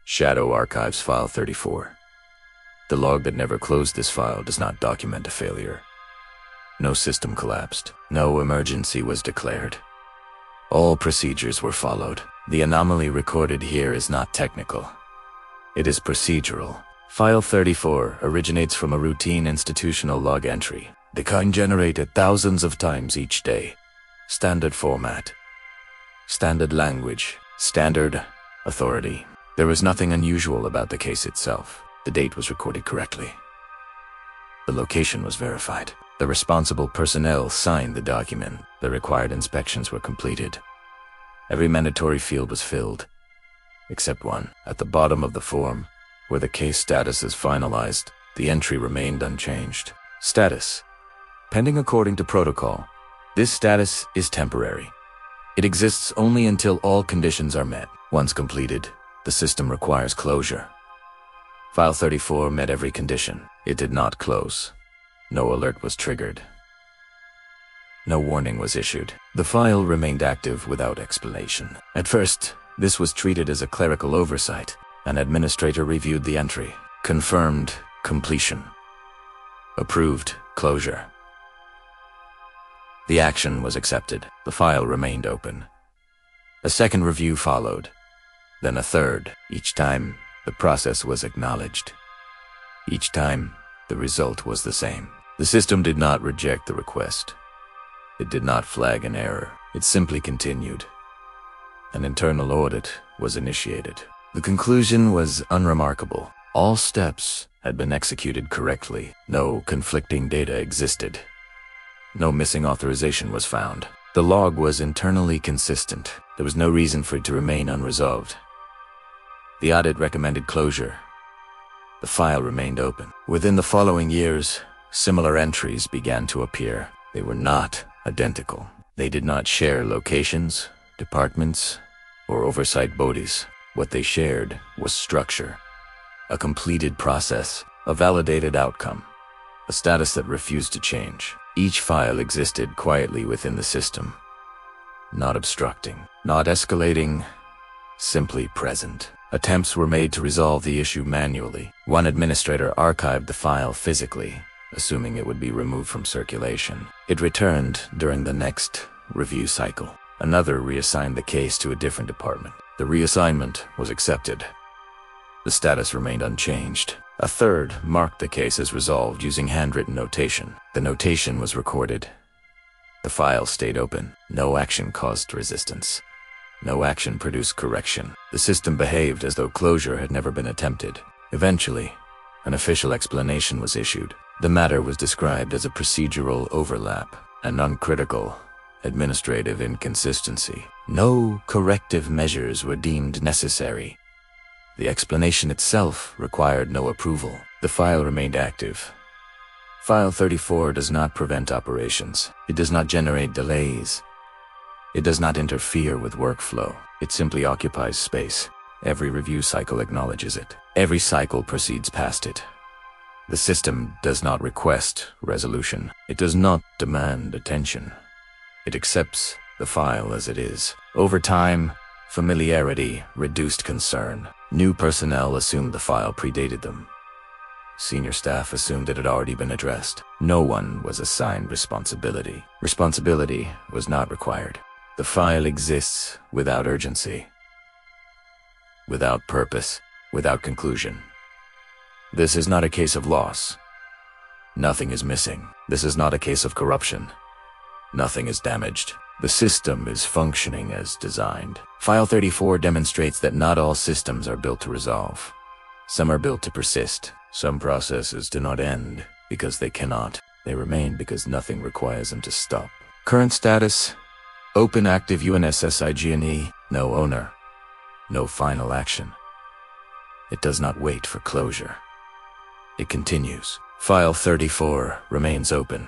Shadow Archives File 34. The log that never closed this file does not document a failure. No system collapsed. No emergency was declared. All procedures were followed. The anomaly recorded here is not technical. It is procedural. File 34 originates from a routine institutional log entry, the kind generated thousands of times each day. Standard format. Standard language. Standard authority. There was nothing unusual about the case itself. The date was recorded correctly. The location was verified. The responsible personnel signed the document. The required inspections were completed. Every mandatory field was filled, except one. At the bottom of the form, where the case status is finalized, the entry remained unchanged. Status. Pending according to protocol. This status is temporary. It exists only until all conditions are met. Once completed, the system requires closure. File 34 met every condition. It did not close. No alert was triggered. No warning was issued. The file remained active without explanation. At first, this was treated as a clerical oversight. An administrator reviewed the entry, confirmed completion, approved closure. The action was accepted. The file remained open. A second review followed, then a third. Each time, the process was acknowledged. Each time, the result was the same. The system did not reject the request. It did not flag an error. It simply continued. An internal audit was initiated. The conclusion was unremarkable. All steps had been executed correctly. No conflicting data existed. No missing authorization was found. The log was internally consistent. There was no reason for it to remain unresolved. The audit recommended closure. The file remained open. Within the following years, similar entries began to appear. They were not identical. They did not share locations, departments, or oversight bodies. What they shared was structure, a completed process, a validated outcome, a status that refused to change. Each file existed quietly within the system, not obstructing, not escalating, simply present. Attempts were made to resolve the issue manually. One administrator archived the file physically, assuming it would be removed from circulation. It returned during the next review cycle. Another reassigned the case to a different department. The reassignment was accepted. The status remained unchanged. A third marked the case as resolved using handwritten notation. The notation was recorded. The file stayed open. No action caused resistance. No action produced correction. The system behaved as though closure had never been attempted. Eventually, an official explanation was issued. The matter was described as a procedural overlap, a non-critical administrative inconsistency. No corrective measures were deemed necessary. The explanation itself required no approval. The file remained active. File 34 does not prevent operations. It does not generate delays. It does not interfere with workflow. It simply occupies space. Every review cycle acknowledges it. Every cycle proceeds past it. The system does not request resolution. It does not demand attention. It accepts the file as it is. Over time, familiarity reduced concern. New personnel assumed the file predated them. Senior staff assumed it had already been addressed. No one was assigned responsibility. Responsibility was not required. The file exists without urgency, without purpose, without conclusion. This is not a case of loss. Nothing is missing. This is not a case of corruption. Nothing is damaged. The system is functioning as designed. File 34 demonstrates that not all systems are built to resolve. Some are built to persist. Some processes do not end because they cannot. They remain because nothing requires them to stop. Current status: open active UNSSIGNE, no owner, no final action. It does not wait for closure. It continues. File 34 remains open.